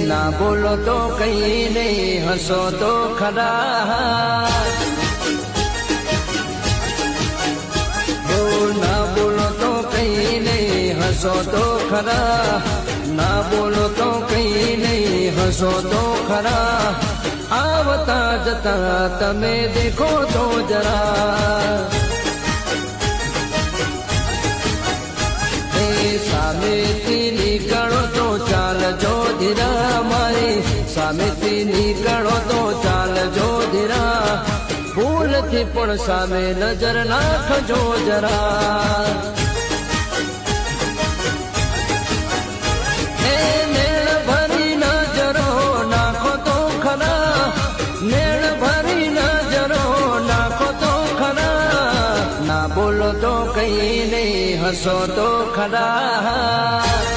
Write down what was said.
ના બોલો તો કઈ નહીં હસો તો ખરા ના બોલો તો કઈ નહીં હસો તો ખરા ના બોલો તો કઈ નહીં હસો તો ખરા આવતા જતા તમે દેખો તો જરા સામેથી નીકળો તો ચાલજો ધીરા મારી સામેથી નીકળો તો ચાલજો ધીરા ભૂલથી પણ સામે નજર નાખજો જરા નેણ ભરી નજરો નાખો તો ખરા નેણ ભરી નજરો નાખો તો ખરા ના બોલો તો કઈ નહીં હસો તો ખરા